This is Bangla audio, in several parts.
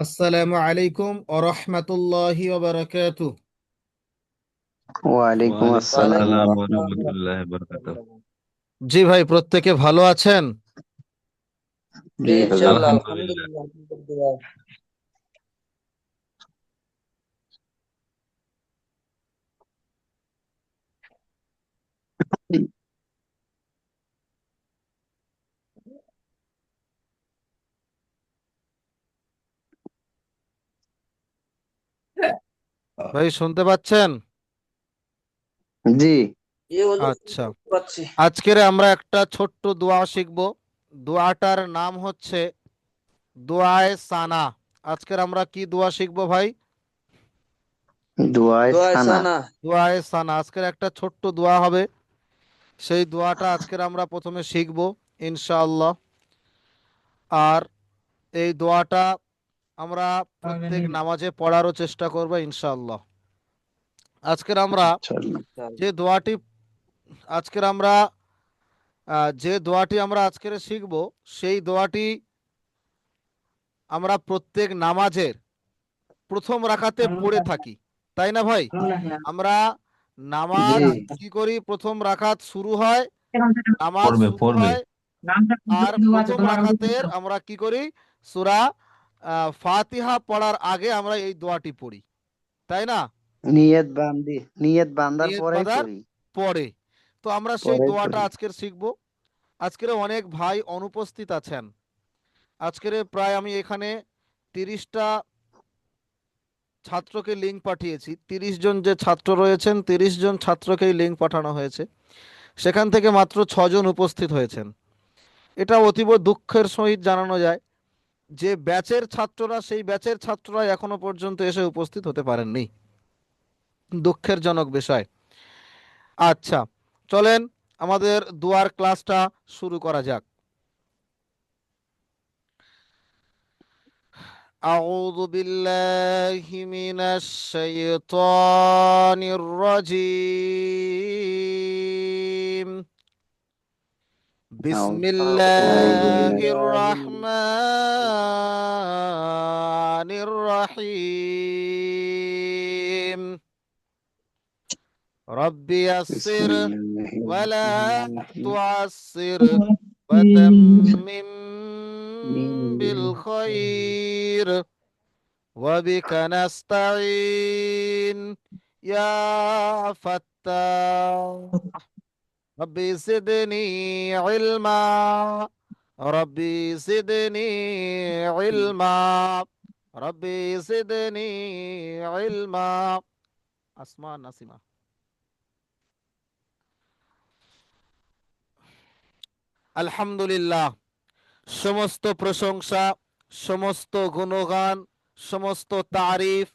আসসালামু আলাইকুম ওয়া রাহমাতুল্লাহি ওয়া বারাকাতুহু। ওয়ালাইকুম ওয়ালাইকুম আসসালাম আসসালাম ওয়া রাহমাতুল্লাহ। রাহমাতুল্লাহি ওয়া বারাকাতুহু। জি ভাই, প্রত্যেকে ভালো আছেন? জি হুজুর। ইনশাআল্লাহ আলহামদুলিল্লাহ। আলহামদুলিল্লাহ আলহামদুলিল্লাহ। ভাই শুনতে পাচ্ছেন? জি জি হুজুর, আচ্ছা, শুনতে পাচ্ছি। আজকের আমরা একটা ছোট্ট দোয়া শিখব। দোয়াটার নাম হচ্ছে দোয়ায়ে সানা। আজকের আমরা কি দোয়া শিখব ভাই? দুয়ায় দোয়া সানা। সানা। দোয়ায়ে সানা। আজকের একটা ছোট্ট দোয়া হবে, সেই দোয়াটা আজকের আমরা প্রথমে শিখব ইনশাআল্লাহ। আর এই দোয়াটা আমরা প্রত্যেক নামাজে পড়ারও চেষ্টা করব ইনশাআল্লাহ। আজকের আমরা যে দোয়াটি আজকের আমরা যে দোয়াটি আমরা আজকের শিখব, সেই দোয়াটি আমরা প্রত্যেক নামাজের প্রথম রাকাতে পড়ে থাকি, তাই না ভাই? আমরা নামাজ জি কি করি, প্রথম রাকাত শুরু হয়, নামাজ পড়বে শুরু পড়বে হয়, আর প্রথম রাকাতের আমরা কি করি, সূরা ফাতিহা পড়ার আগে আমরা এই দোয়াটি পড়ি, তাই না? নিয়ত বান্দার নিয়ত পরেই বাঁধার পড়ি। পরে। তো আমরা সেই পরেই দোয়াটা পড়ি। আজকের শিখব। আজকের অনেক ভাই অনুপস্থিত আছেন। আজকের প্রায় আমি এখানে 30টা ছাত্রকে লিঙ্ক পাঠিয়েছি। 30 জন যে ছাত্র রয়েছেন, 30 জন ছাত্রকেই লিঙ্ক পাঠানো হয়েছে। সেখান থেকে মাত্র 6 জন উপস্থিত হয়েছেন। এটা অতীব দুঃখের সহিত জানানো যায় যে ব্যাচের ছাত্ররা, সেই ব্যাচের ছাত্ররা এখনো পর্যন্ত এসে উপস্থিত হতে পারেননি। দুঃখের জনক বিষয়। আচ্ছা, চলেন আমাদের দুয়ার ক্লাসটা শুরু করা যাক। أعوذ بالله من الشيطان الرجيم. بسم আউযু الله বিল্লাহি الرحمن الرحيم. رب يسر বিসমিল্লাহির ولا রহমানির تعسر وتمم রহিম। بالخير وبك نستعين يا فتاح. ربي زدني علما، ربي زدني علما، ربي زدني علما. আসমা নাসিমা। আলহামদুলিল্লাহ, সমস্ত প্রশংসা, সমস্ত গুণগান, সমস্ত তারিফ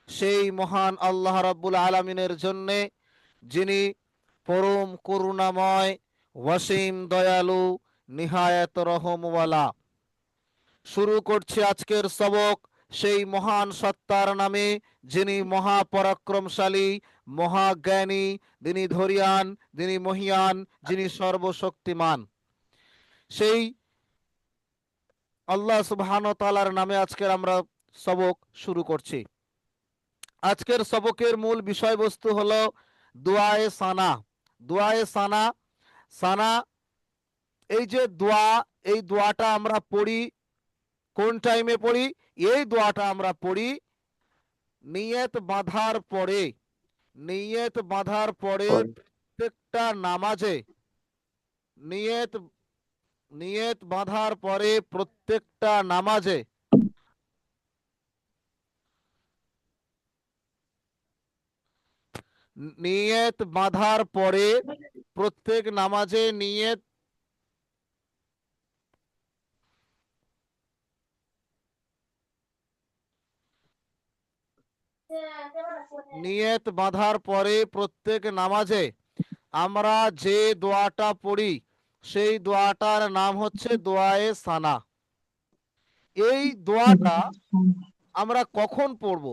সেই মহান আল্লাহ রাব্বুল আলামিনের জন্যে, যিনি পরম করুণাময়, ওয়াসিম দয়ালু, নিহায়াত রহমওয়ালা। শুরু করছি আজকের সবক সেই মহান সত্তার নামে, যিনি মহাপরাক্রমশালী, মহাজ্ঞানী, যিনি ধরিয়ান, যিনি মহিয়ান, যিনি সর্বশক্তিমান। সেই আল্লাহ সুবহানাহু ওয়া তাআলার নামে আজকের আমরা সবক শুরু করছি। আজকের সবকের মূল বিষয়বস্তু হলো দুআয়ে সানা। দুআয়ে সানা। সানা, এই যে দোয়া, এই দোয়াটা আমরা পড়ি কোন টাইমে পড়ি? এই দোয়াটা আমরা পড়ি নিয়ত বাঁধার পরে। নিয়ত বাঁধার পরে প্রত্যেকটা নামাজে, নিয়ত নিয়ত বাঁধার পরে প্রত্যেকটা নামাজে নিয়ত বাঁধার পরে প্রত্যেক নামাজে নিয়ত নিয়ত বাঁধার পরে প্রত্যেক নামাজে আমরা যে দোয়াটা পড়ি, সেই দোয়াটার নাম হচ্ছে দোয়ায়ে সানা। এই দোয়াটা আমরা কখন পড়ব?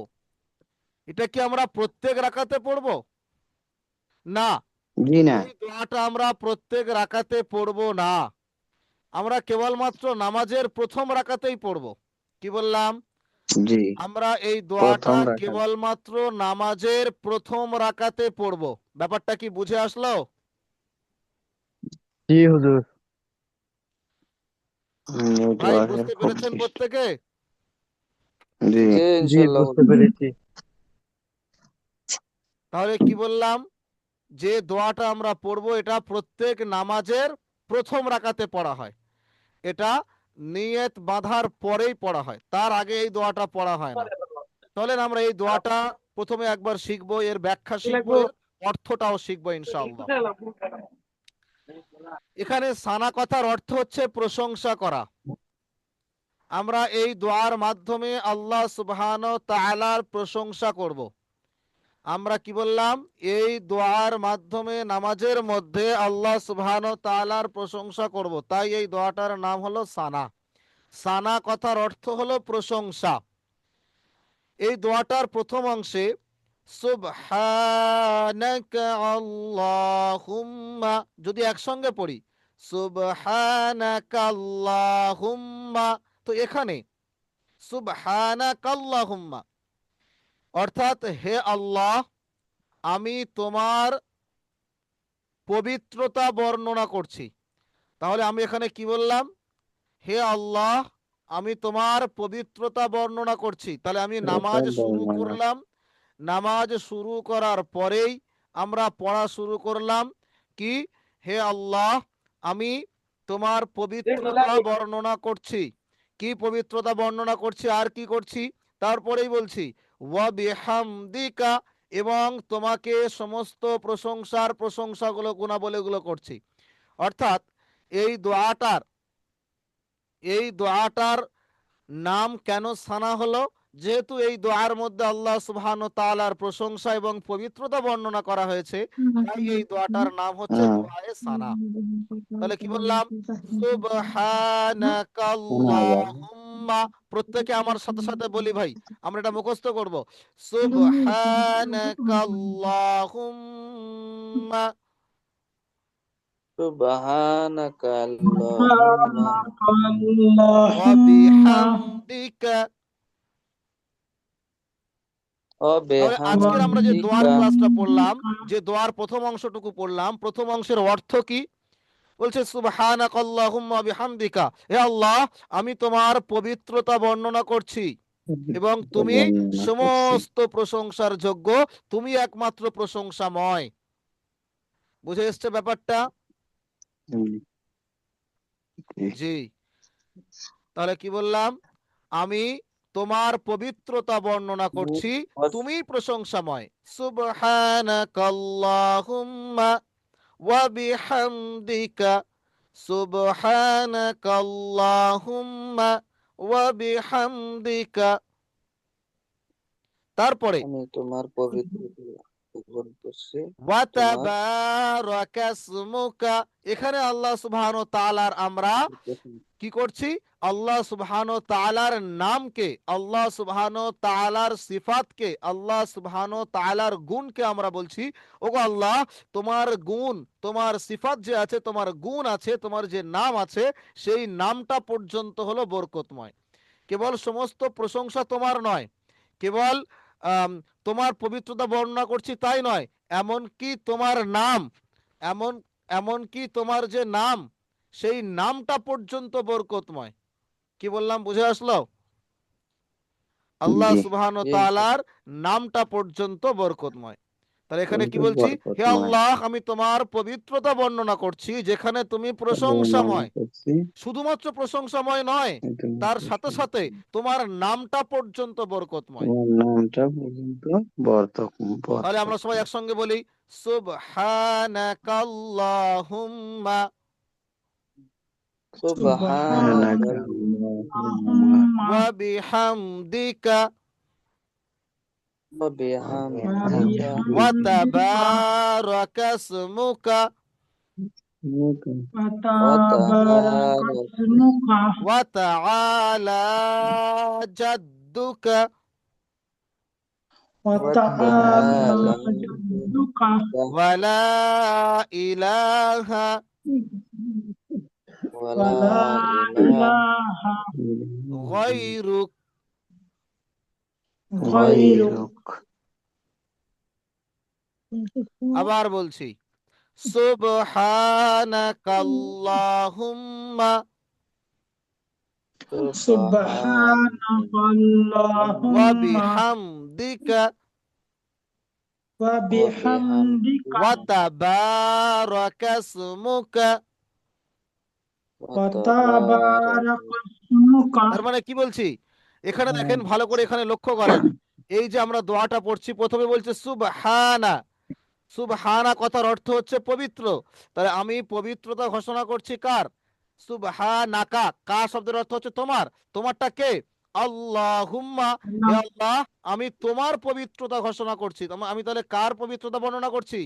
এটা কি আমরা প্রত্যেক রাকাতে পড়ব? না, জি না। এই দোয়াটা আমরা প্রত্যেক রাকাতে পড়ব না। আমরা কেবলমাত্র নামাজের প্রথম রাকাতেই পড়ব। কি বললাম? জি, আমরা এই প্রথম দোয়াটা রাকাত। কেবলমাত্র নামাজের প্রথম রাকাতে পড়ব। ব্যাপারটা কি বুঝে আসলো? জি হুজুর। এই ভাই দোয়াটার বুঝতে খুব পেরেছেন দৃষ্টি। প্রত্যেকে? জি, জি জি ইনশাল্লাহ বুঝতে হুজুর। পেরেছি। তাহলে কি বললাম? যে দোয়াটা আমরা পড়ব এটা প্রত্যেক নামাজের প্রথম রাকাতে পড়া হয়। এটা নিয়ত বাঁধার পরেই পড়া হয়, তার আগে এই দোয়াটা পড়া হয় না। চলেন আমরা এই দোয়াটা প্রথমে একবার শিখবো, এর ব্যাখ্যা শিখবো, এর অর্থটাও শিখবো ইনশাআল্লাহ। এখানে সানা কথার অর্থ হচ্ছে প্রশংসা করা। আমরা এই দোয়ার মাধ্যমে আল্লাহ সুবহানাহু ওয়া তাআলার প্রশংসা করব। আমরা কি বললাম? এই দোয়ার মাধ্যমে নামাজের মধ্যে আল্লাহ সুবহানাহু ওয়া তাআলার প্রশংসা করব, তাই এই দোয়াটার নাম হলো সানা। সানা কথার অর্থ হলো প্রশংসা। এই দোয়াটার প্রথম অংশে সুবহানাকা আল্লাহুম্মা যদি একসঙ্গে পড়ি, সুবহানাকা আল্লাহুম্মা, তো এখানে সুবহানাকা আল্লাহুম্মা অর্থাৎ হে আল্লাহ, আমি তোমার পবিত্রতা বর্ণনা করছি। তাহলে আমি এখানে কি বললাম? হে আল্লাহ, আমি তোমার পবিত্রতা বর্ণনা করছি। তাহলে আমি এটা নামাজ শুরু বর্ণনা। করলাম। নামাজ শুরু করার পরেই আমরা পড়া শুরু করলাম কি? হে আল্লাহ, আমি তোমার পবিত্রতা বর্ণনা করছি। কি পবিত্রতা বর্ণনা করছি আর কি করছি? তারপরেই বলছি ওয়া বিহামদিকা, এবং তোমাকে সমস্ত প্রশংসাগুলো গুণাবলীগুলো করছি। অর্থাৎ এই দোয়াটার এই দোয়াটার নাম কেন সানা হলো? যেহেতু এই দোয়ার মধ্যে আল্লাহ সুবহানাহু ওয়া তাআলার প্রশংসা এবং পবিত্রতা বর্ণনা করা হয়েছে, তাই এই দোয়াটার নাম হচ্ছে হুম, দোয়ায়ে সানা। তাহলে কি বললাম? শোনা যায়। সুবহানাকাল্লাহুম্মা। প্রত্যেকে আমার সাথে সাথে বলি ভাই, আমরা এটা মুখস্থ করব। সুবহানাকাল্লাহুম্মা সুবহানাকা আল্লাহুম্মা ওয়া বিহামদিকা। ওয়া তাহলে আজকের আমরা যে দোয়ার বিহামদিকা। ক্লাসটা পড়লাম, যে দোয়ার প্রথম অংশটুকু পড়লাম, প্রথম অংশের অর্থ কি? বলছে সুবহানাকাল্লাহুম্মা বিহামদিকা, হে আল্লাহ, আমি তোমার পবিত্রতা বর্ণনা করছি এবং এটা তুমি বর্ণনা করছি। সমস্ত প্রশংসার যোগ্য, তুমি একমাত্র প্রশংসাময়। বুঝে এসছে ব্যাপারটা? হুম, জি। জি। তাহলে কি বললাম? আমি তোমার পবিত্রতা বর্ণনা করছি, তুমি প্রশংসাময়। সুবহানাকাল্লাহুম্মা ওয়া বিহামদিকা, সুবহানাকাল্লাহুম্মা ওয়া বিহামদিকা। তারপরে আমি তোমার পবিত্রতা গ্রহণ করছি। ওয়া তোমার তাবারাকা ইসমুকা, এখানে আল্লাহ সুবহানাহু ওয়া তাআলার আমরা কি করছি? আল্লাহ সুবহানাহু ওয়া তাআলার নামকে, আল্লাহ সুবহানাহু ওয়া তাআলার সিফাতকে, আল্লাহ সুবহানাহু ওয়া তাআলার গুণকে আমরা বলছি ওগো আল্লাহ, তোমার গুণ, তোমার সিফাত যে আছে, তোমার গুণ আছে, তোমার যে নাম আছে, সেই নামটা পর্যন্ত হলো বরকতময়। কেবল সমস্ত প্রশংসা তোমার নয়, কেবল আম, তোমার পবিত্রতা বর্ণনা করছি তাই নয়, এমনকি তোমার নাম, এমন এমনকি তোমার যে নাম, সেই নামটা পর্যন্ত বরকতময়। কি বললাম, বুঝে আসলো? আল্লাহ জি, সুবহানাহু ওয়া জি তাআলার নামটা পর্যন্ত বরকতময়। তাহলে এখানে কি কিন্তু বলছি? হে বরকতময়। আল্লাহ, আমি তোমার পবিত্রতা বর্ণনা করছি, যেখানে তুমি এটা বর্ণনা প্রশংসাময়। করছি। শুধুমাত্র প্রশংসাময় নয়, কিন্তু তার সাথে সাথে তোমার নামটা পর্যন্ত বরকতময়। তোমার নামটা পর্যন্ত বর্তক তাহলে আমরা সবাই বর্তক। একসঙ্গে বলি সুবহানাকাল্লাহুম্মা সুবহানাকা সুবহানাকাল্লাহুম্মা ওয়া বিহামদিকা ওয়া বিহামদিকা ওয়া তাবারাকা ইসমুকা ওয়া তাবারাকা ওয়া তাআলা জাদ্দুকা ওয়া তাআলা ওয়া লা ইলাহা ولا ولا إله إله গায়রুক। غيرك غيرك আবার বলছি, সুবহানাকাল্লাহুম্মা سبحانك ওয়া اللهم বিহামদিকা وبحمدك ওয়া তাবারাকাসমুকা। وتبارك اسمك তার মানে কি বলছি, এখানে দেখেন ভালো করে, এখানে লক্ষ্য করেন। এই যে আমরা দোয়াটা পড়ছি, প্রথমে বলছে সুবহানা। সুবহানা কথার অর্থ হচ্ছে পবিত্র। তাহলে আমি পবিত্রতা ঘোষণা করছি কার? সুবহানাকা। কা শব্দের অর্থ হচ্ছে তোমার। তোমারটা কে? আল্লাহুম্মা। হে আল্লাহ, আমি তোমার পবিত্রতা ঘোষণা করছি। আমি তাহলে কার পবিত্রতা বর্ণনা করছি?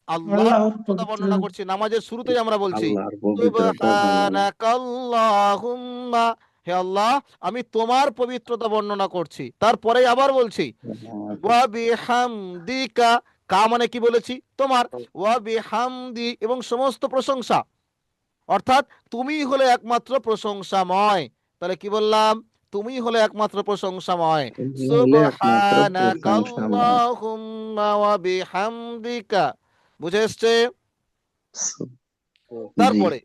আল্লাহর আল্লাহর পবিত্রতা পবিত্র বর্ণনা করছি। নামাজের শুরুতেই আমরা বলছি আল্লাহর পবিত্রতা বর্ণনা সুবহানাকাল্লাহুম্মা, হে আল্লাহ, আমি তোমার পবিত্রতা বর্ণনা করছি। তারপরে আবার বলছি ওয়া বিহামদিকা। কা মানে কি বলেছি? তোমার। ওয়া বিহামদি, এবং সমস্ত প্রশংসা, অর্থাৎ তুমি হলে একমাত্র প্রশংসাময়। তাহলে কি বললাম? তুমি হলে একমাত্র প্রশংসাময়। তুমি হলে একমাত্র প্রশংসাময়। সুবহানাকাল্লাহুম্মা ওয়া বিহামদিকা। বুঝে এসছে? জি। তারপরে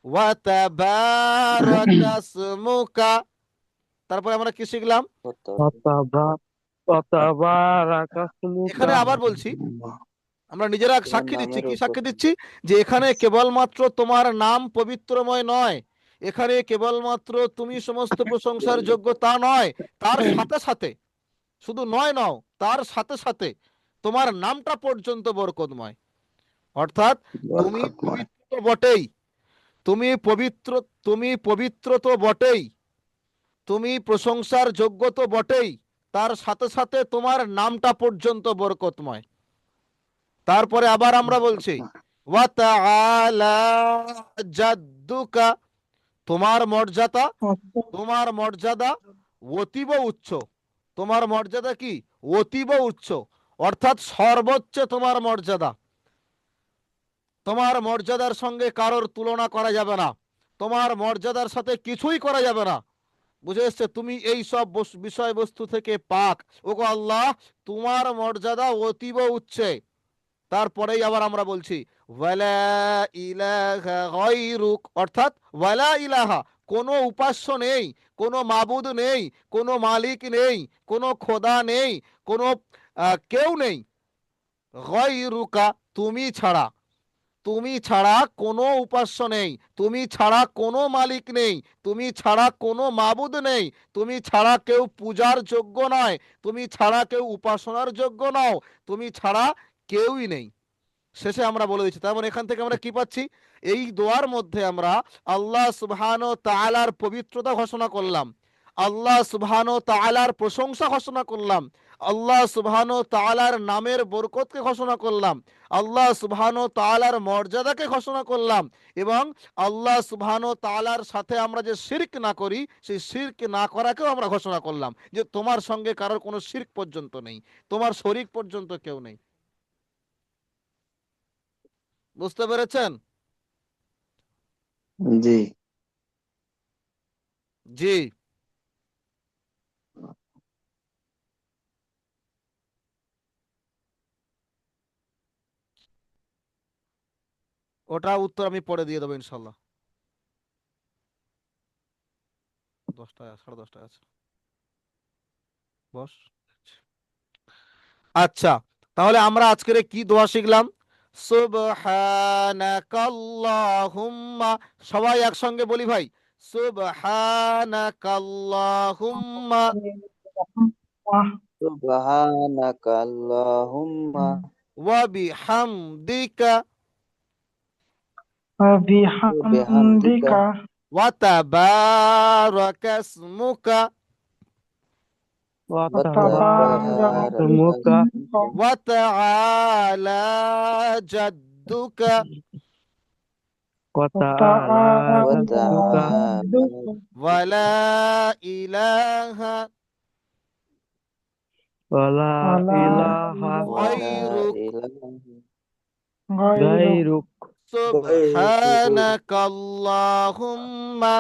ওয়া তাবারাকাসমুকা। তারপরে আমরা কি শিখলাম? এখানে আবার বলছি, আমরা নিজেরা তোমার সাক্ষী দিচ্ছি। নামের কি উপর সাক্ষী দিচ্ছি? যে এখানে কেবলমাত্র তোমার নাম পবিত্রময় নয়, এখানে কেবলমাত্র তুমি সমস্ত প্রশংসার যোগ্য তা নয়, তার সাথে সাথে, শুধু নয় নও, তার সাথে সাথে তোমার নামটা পর্যন্ত বরকতময়। অর্থাৎ তুমি বরকতময়। পবিত্র তো বটেই, তুমি পবিত্র, তুমি পবিত্র তো বটেই, তুমি প্রশংসার যোগ্য তো বটেই, তার সাথে সাথে তোমার নামটা পর্যন্ত বরকতময়। তারপরে আবার আমরা বলছি বরকতময়। ওয়া তাআলা জাদ্দুকা। তোমার মর্যাদা, তোমার মর্যাদা অতীব উচ্চ। তোমার মর্যাদা কি? অতীব উচ্চ, অর্থাৎ সর্বোচ্চ তোমার মর্যাদা। তোমার মর্যাদার সঙ্গে কারোর তুলনা করা যাবে না, তোমার মর্যাদার সাথে কিছুই করা যাবে না। বুঝে এসছে? তুমি এই সব বিষয়বস্তু থেকে পাক। ওগো আল্লাহ, তোমার মর্যাদা অতীব উচ্চে। তারপরেই আবার আমরা বলছি ওয়ালা ইলাহা গায়রুক, অর্থাৎ ওয়ালা ইলাহা, কোনো উপাস্য নেই, কোনো মাবুদ নেই, কোনো মালিক নেই, কোনো খোদা নেই, কোনো কেউ নেই, গায়রুকা, তুমি ছাড়া। তুমি ছাড়া কোনো উপাস্য নেই, তুমি ছাড়া কোনো মালিক নেই, তুমি ছাড়া কোনো মাবুদ নেই, তুমি ছাড়া কেউ পূজার যোগ্য নয়, তুমি ছাড়া কেউ উপাসনার যোগ্য নও, তুমি ছাড়া কেউই নেই। শেষে আমরা বলে দিচ্ছি। তার মানে এখান থেকে আমরা কি পাচ্ছি? এই দোয়ার মধ্যে আমরা আল্লাহ সুবহানাহু ওয়া তাআলার পবিত্রতা ঘোষণা করলাম, আল্লাহ সুবহানাহু ওয়া তাআলার প্রশংসা ঘোষণা করলাম, আল্লাহ সুবহানাহু ওয়া তাআলার নামের বরকতকে ঘোষণা করলাম, আল্লাহ সুবহানাহু ওয়া তাআলার মর্যাদাকে ঘোষণা করলাম, এবং আল্লাহ সুবহানাহু ওয়া তাআলার সাথে আমরা যে শিরক না করি, সেই শিরক না করাকেও আমরা ঘোষণা করলাম, যে তোমার সঙ্গে কারোর কোনো শিরক পর্যন্ত নেই, তোমার শরীক পর্যন্ত কেউ নেই। বুঝতে পেরেছেন? জি। জি। ওটা উত্তর আমি পরে দিয়ে দেবো ইনশাল্লাহ। 10টায়, 10:30 আছে। বস। আচ্ছা, তাহলে আমরা আজকের কি দোয়া শিখলাম? সুবহানাকাল্লাহুম্মা। সবাই একসঙ্গে বলি ভাই, সুবহানাকাল্লাহুম্মা সুবহানাকা আল্লাহুম্মা ওয়া বিহামদিকা وبحمدك বিহামদিকা ওয়া তাবারাকাসমুকা ওয়া وتبارك তাবারাকা اسمك ওয়া তাআলা জাদ্দুকা ওয়া وتعالى তাআলা جدك ওয়া লা ইলাহা ولا إله ওয়া লা গায়রুক ইলাহা غيرك সুবহানাকাল্লাহুম্মা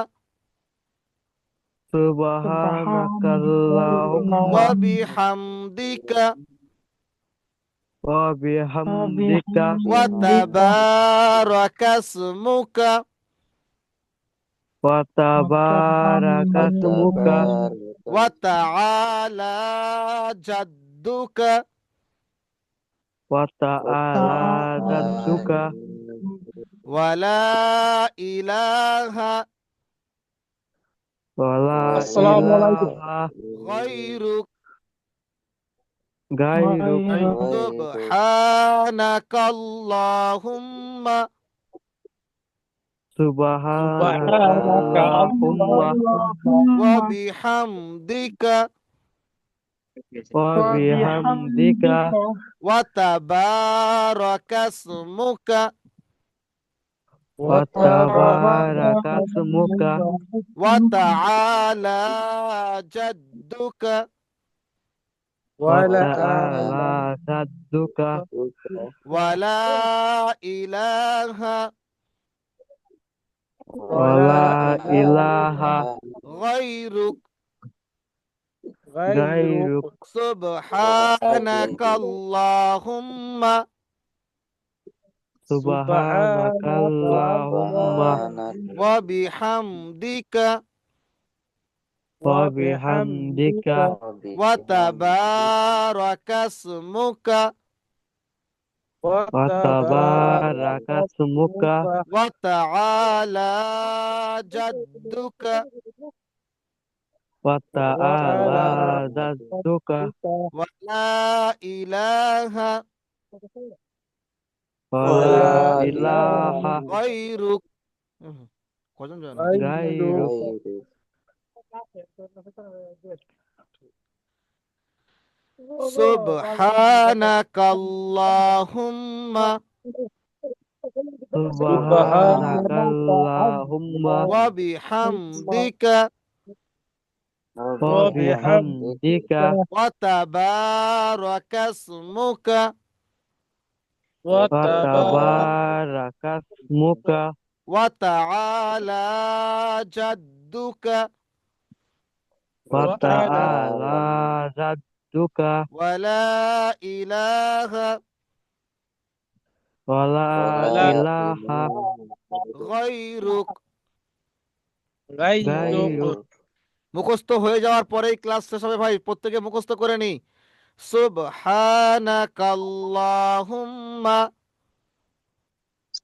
Subhanakallahumma ওয়া বিহামদিকা wa bihamdika ওয়া তাবারাকাসমুকা wa tabarakasmuka ওয়া তাআলা জাদ্দুকা wa ta'ala jadduka ওয়া লা ইলাহা wa la Assalamualaikum. ilaha গায়রুক gairuk সুবহানাকাল্লাহুম্মা subhanakallahumma ওয়া বিহামদিকা wa bihamdika ওয়া তাবারাকাসমুকা wa tabarakasmuka ওয়া তাআলা জাদ্দুকা wa ta'ala jadduka ওয়া লা ইলাহা wa la ilaha গায়রুক gairuk সুবহানাকাল্লাহুম্মা subhanakallahumma ওয়া বিহামদিকা wa bihamdika ওয়া তাবারাকাসমুকা wa tabarakasmuka ওয়া তাআলা জাদ্দুকা wa ta'ala jadduka ওয়া লা ইলাহা wa la ilaha গায়রুক কজন জানো gairuk সুবহানাকাল্লাহুম্মা subhanakallahumma ওয়া বিহামদিকা wa bihamdika ওয়া তাবারাকাসমুকা wa tabarakasmuka ওয়া তাআলা জাদ্দুকা wa ta'ala jadduka ওয়া লা ইলাহা wa la ilaha গায়রুক gairuk মুখস্থ হয়ে যাওয়ার পরেই ক্লাস শেষ হবে ভাই, প্রত্যেকে মুখস্থ করে নি। সুবহানাকাল্লাহুম্মা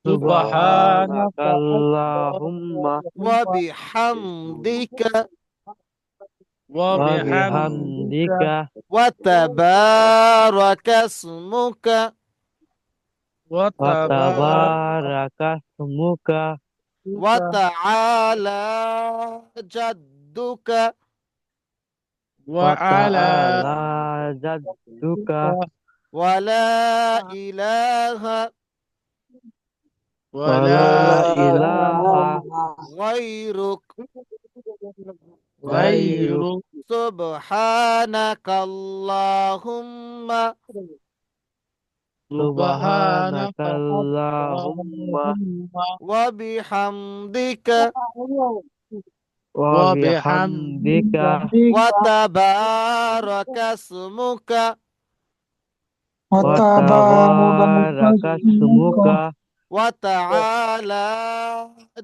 subhanakallahumma ওয়া বিহামদিকা wa bihamdika ওয়া তাবারাকাসমুকা wa tabarakasmuka ওয়া তাআলা জাদ্দুকা wa ta'ala jadduka ওয়া লা ইলাহা wa la ilaha গায়রুক gairuk সুবহানাকাল্লাহুম্মা subhanakallahumma ওয়া বিহামদিকা wa bihamdika ওয়া তাবারাকাসমুকা wa tabarakasmuka ওয়া তাআলা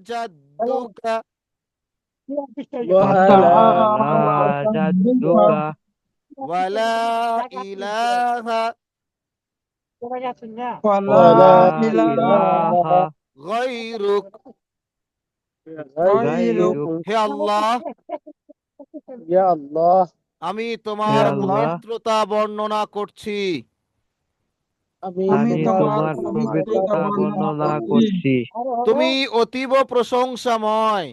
জাদ্দুকা wa ta'ala jadduka ওয়া লা ইলাহা wa la ilaha গায়রুক gairuk হে আল্লাহ, আমি তোমার হে আল্লাহ, পবিত্রতা বর্ণনা করছি। আমি তোমার পবিত্রতা বর্ণনা করছি। তুমি অতীব প্রশংসাময়,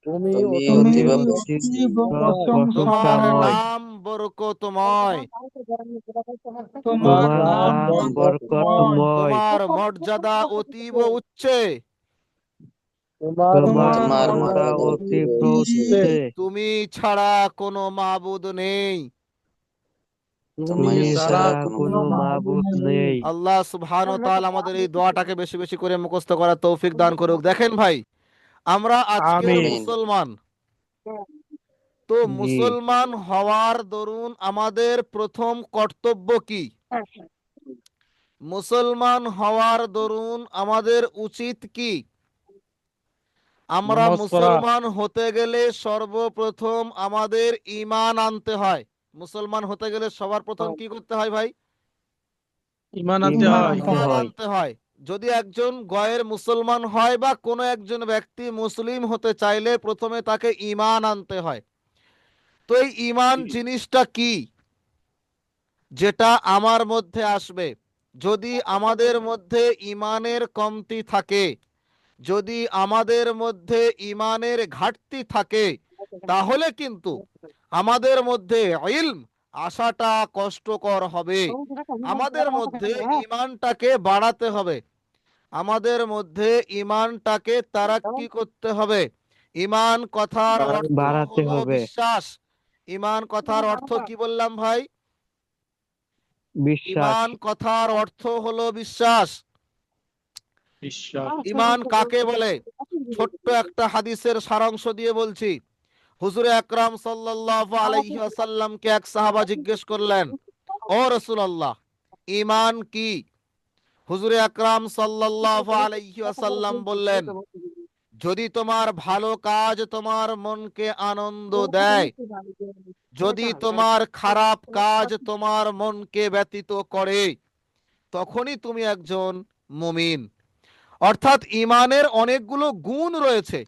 তুমি তুমি অতীব অতীব তোমার প্রশংসাময়, নাম বরকতময়, তোমার তোমার নাম নাম বরকতময়, তোমার মর্যাদা অতীব উচ্চে, তোমার তোমার মর্যাদা অতীব উচ্চে, তুমি ছাড়া কোনো মাবুদ নেই। তুমি ছাড়া ছাড়া কোনো কোনো মাবুদ নেই। আল্লাহ সুবহানাহু ওয়া তাআলা আমাদের এই দোয়াটাকে বেশি বেশি করে মুখস্থ করার তৌফিক দান করুক। দেখেন ভাই, আমরা আজকের আমিন। মুসলমান, তো জি, মুসলমান হওয়ার দরুন আমাদের প্রথম কর্তব্য কি? মুসলমান হওয়ার দরুন আমাদের উচিত কি? আমরা নামাজ পড়া, মুসলমান হতে গেলে সর্বপ্রথম আমাদের ঈমান আনতে হয়। মুসলমান হতে গেলে সবার প্রথম কি করতে হয় ভাই? ঈমান আনতে ঈমান হয়। আনতে ঈমান হয়। আনতে হয়। যদি একজন গয়ের মুসলমান হয় বা কোনো একজন ব্যক্তি মুসলিম হতে চাইলে প্রথমে তাকে ঈমান আনতে হয়। তো এই ঈমান জিনিসটা কি, যেটা আমার মধ্যে আসবে? যদি আমাদের মধ্যে ঈমানের কমতি থাকে, যদি আমাদের মধ্যে ঈমানের ঘাটতি থাকে, তাহলে কিন্তু আমাদের মধ্যে ইলম আসাটা কষ্টকর হবে। আমাদের মধ্যে ঈমানটাকে বাড়াতে হবে, আমাদের মধ্যে ঈমানটাকে তারাক্কি করতে হবে। ঈমান কথার অর্থ বাড়াতে হলো হবে। বিশ্বাস। ঈমান কথার অর্থ কি বললাম ভাই? বিশ্বাস। ঈমান কথার অর্থ হলো বিশ্বাস। বিশ্বাস। ঈমান কাকে বলে? ছোট্ট একটা হাদিসের সারাংশ দিয়ে বলছি। হুজুরে আকরাম সাল্লাল্লাহু আলাইহি ওয়াসাল্লামকে এক সাহাবা জিজ্ঞেস করলেন, ও রাসূলুল্লাহ, ঈমান কি? হুজুরে আকরাম সাল্লাল্লাহু আলাইহি ওয়াসাল্লাম বললেন, যদি তোমার ভালো কাজ তোমার মনকে আনন্দ দেয়, যদি তোমার খারাপ কাজ তোমার মনকে ব্যতীত করে, তখনই তুমি একজন মুমিন। অর্থাৎ ঈমানের অনেকগুলো গুণ রয়েছে,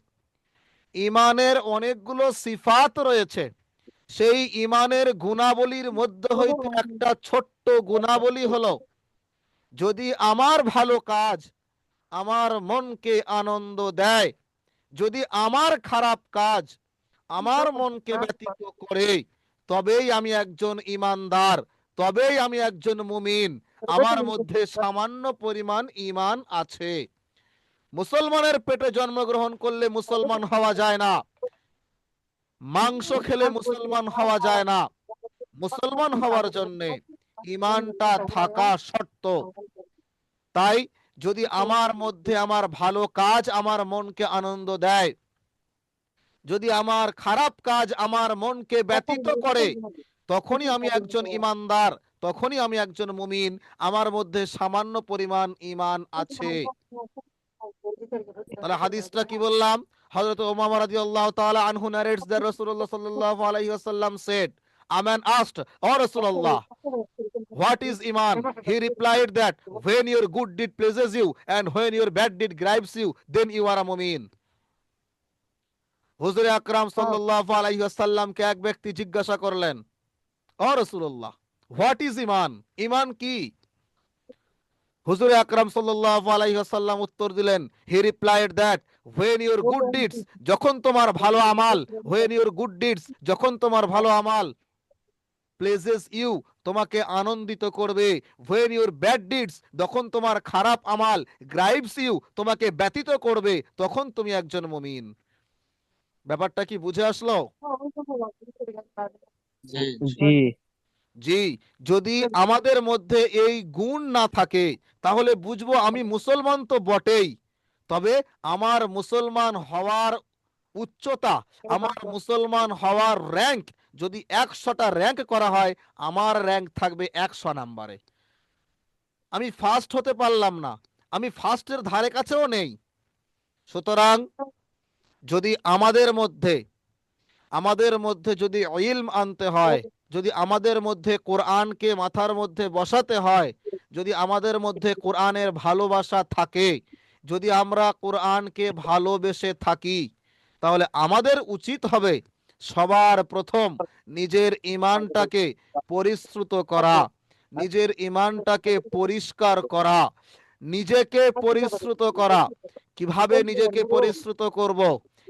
ঈমানের অনেকগুলো সিফাত রয়েছে। সেই ঈমানের গুণাবলীর মধ্যে হইতে একটা ছোট্ট গুণাবলী হলো, যদি আমার ভালো কাজ আমার মনকে আনন্দ দেয়, যদি আমার খারাপ কাজ আমার মনকে ব্যতীত করে, তবেই আমি একজন ঈমানদার, তবেই আমি একজন মুমিন, আমার মধ্যে সামান্য পরিমাণ ঈমান আছে। মুসলমানের পেটে জন্মগ্রহণ করলে মুসলমান হওয়া যায় না, মাংস খেলে মুসলমান হওয়া যায় না। মুসলমান হওয়ার জন্য ঈমানটা থাকা শর্ত। তাই যদি আমার মধ্যে আমার ভালো কাজ আমার মনকে আনন্দ দেয়, যদি আমার খারাপ কাজ আমার মনকে ব্যতীত করে, তখনই আমি একজন ঈমানদার, তখনই আমি একজন মুমিন, আমার মধ্যে সামান্য পরিমাণ ঈমান আছে। তাহলে হাদিসটা কি বললাম? হযরত উমামা রাদিয়াল্লাহু তাআলা আনহু narrates that Rasulullah sallallahu alaihi wasallam said, a man asked, "O Rasulullah, what is iman?" He replied that when your good deed pleases you and when your bad deed grieves you, then you are a mu'min. হুজুরে আকরাম সাল্লাল্লাহু আলাইহি ওয়াসাল্লামকে এক ব্যক্তি জিজ্ঞাসা করলেন, ও রাসূলুল্লাহ, হোয়াট ইজ ইমান? ইমান কি? হুজুরে আকরাম সাল্লাল্লাহু আলাইহি ওয়াসাল্লাম উত্তর দিলেন, হি replied that when your good deeds, যখন তোমার ভালো আমাল, when your good deeds, যখন তোমার ভালো আমাল প্লেজেস ইউ, তোমাকে আনন্দিত করবে, when your bad deeds, যখন তোমার খারাপ আমাল গ্রাইভস ইউ, তোমাকে ব্যতীত করবে, তখন তুমি একজন মুমিন। ব্যাপারটা কি বুঝে আসলো? জি জি, জি। যদি আমাদের মধ্যে এই গুণ না থাকে, তাহলে বুঝবো আমি মুসলমান তো বটেই, তবে আমার মুসলমান হওয়ার উচ্চতা, আমার মুসলমান হওয়ার র্যাঙ্ক, যদি 100টা র্যাঙ্ক করা হয়, আমার র্যাঙ্ক থাকবে 100 নাম্বারে। আমি ফার্স্ট হতে পারলাম না, আমি ফার্স্টের ধারে কাছেও নেই। সুতরাং যদি আমাদের মধ্যে যদি ইলম আনতে হয়, যদি আমাদের মধ্যে কোরআনকে মাথার মধ্যে বসাতে হয়, যদি আমাদের মধ্যে কোরআনের ভালোবাসা থাকে, যদি আমরা কোরআনকে ভালোবেসে থাকি, তাহলে আমাদের উচিত হবে সবার প্রথম নিজের ঈমানটাকে পরিশ্রুত করা, নিজের ঈমানটাকে পরিষ্কার করা, নিজেকে পরিশ্রুত করা। কিভাবে নিজেকে পরিশ্রুত করব?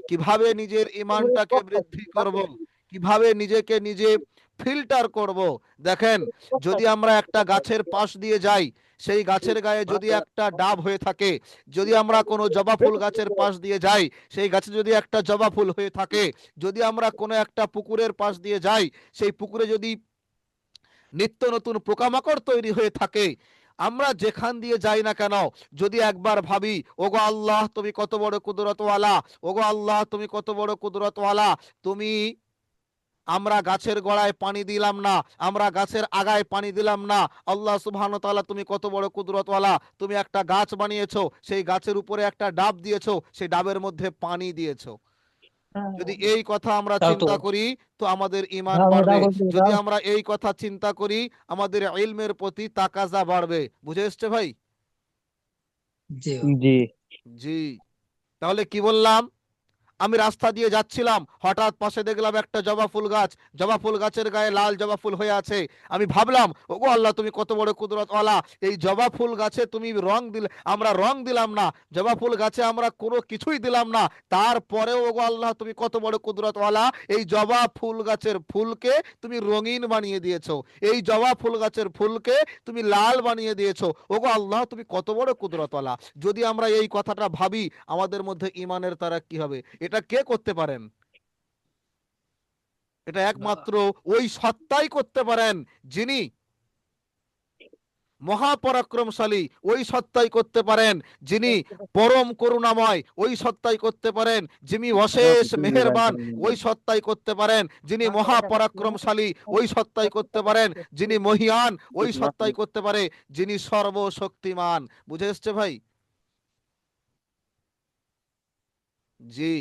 কিভাবে নিজের ঈমানটাকে বৃদ্ধি করব? কিভাবে নিজেকে নিজে ফিল্টার করব? দেখেন, যদি আমরা একটা গাছের পাশ দিয়ে যাই, সেই গাছের গায়ে যদি একটা ডাব হয়ে থাকে, যদি আমরা কোনো জবা ফুল গাছের পাশ দিয়ে যাই, সেই গাছে যদি একটা জবা ফুল হয়ে থাকে, যদি আমরা কোনো একটা পুকুরের পাশ দিয়ে যাই, সেই পুকুরে যদি নিত্য নতুন পোকামাকড় তৈরি হয়ে থাকে। আমরা যেখান দিয়ে যাই না কেন, যদি একবার ভাবি, ওগো আল্লাহ তুমি কত বড় কুদরতওয়ালা, ওগো আল্লাহ তুমি কত বড় কুদরতওয়ালা, তুমি, আমরা গাছের গোড়ায় পানি দিলাম না, আমরা গাছের আগায় পানি দিলাম না, আল্লাহ সুবহানাহু ওয়া তাআলা তুমি কত বড় কুদরতওয়ালা, তুমি একটা গাছ বানিয়েছো, সেই গাছের উপরে একটা ডাব দিয়েছো, সেই ডাবের মধ্যে পানি দিয়েছো। যদি এই কথা আমরা তাও তো চিন্তা করি তো আমাদের ঈমান দাও, বাড়বে। দাও, দাও, যদি দাও। আমরা এই কথা চিন্তা করি আমাদের ইলমের প্রতি তাকাজা বাড়বে। বুঝে এসছে ভাই? জি। জি। তাহলে কি বললাম? আমি রাস্তা দিয়ে যাচ্ছিলাম, হঠাৎ পাশে দেখলাম একটা জবা ফুল গাছ, জবা ফুল গাছের গায়ে লাল জবা ফুল হয়ে আছে। আমি ভাবলাম, ওগো আল্লাহ তুমি কত বড় কুদরতওয়ালা, এই জবা ফুল গাছে তুমি রং দিলে, আমরা রং দিলাম না, জবা ফুল গাছে আমরা কোনো কিছুই দিলাম না, তারপরেও ওগো আল্লাহ তুমি কত বড় কুদরতওয়ালা, এই জবা ফুল গাছের ফুলকে তুমি রঙিন বানিয়ে দিয়েছো, এই জবা ফুল গাছের ফুলকে তুমি লাল বানিয়ে দিয়েছো, ওগো আল্লাহ তুমি কত বড় কুদরতওয়ালা। যদি আমরা এই কথাটা ভাবি আমাদের মধ্যে ঈমানের তারা কি হবে? এটা কে করতে পারেন? এটা একমাত্র ওই সত্তাই করতে পারেন যিনি মহাপরাক্রমশালী, ওই সত্তাই করতে পারেন যিনি পরম করুণাময়, ওই সত্তাই করতে পারেন যিনি অশেষ মেহেরবান, ওই সত্তাই করতে পারেন যিনি মহাপরাক্রমশালী, ওই সত্তাই করতে পারেন যিনি মহিয়ান, ওই সত্তাই করতে পারে যিনি সর্বশক্তিমান। বুঝে এসছে ভাই? জি।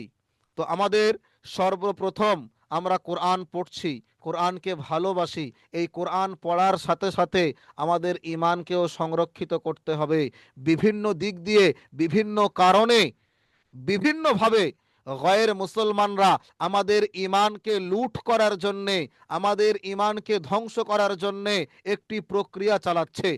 তো আমাদের সর্বপ্রথম আমরা কোরআন পড়ছি, কোরআনকে ভালোবাসি, এই কোরআন পড়ার সাথে সাথে আমাদের ঈমানকেও সংরক্ষিত করতে হবে। বিভিন্ন দিক দিয়ে, বিভিন্ন কারণে, বিভিন্নভাবে গয়ের মুসলমানরা আমাদের ঈমানকে লুট করার জন্যে, আমাদের ঈমানকে ধ্বংস করার জন্যে একটি প্রক্রিয়া চালাচ্ছে।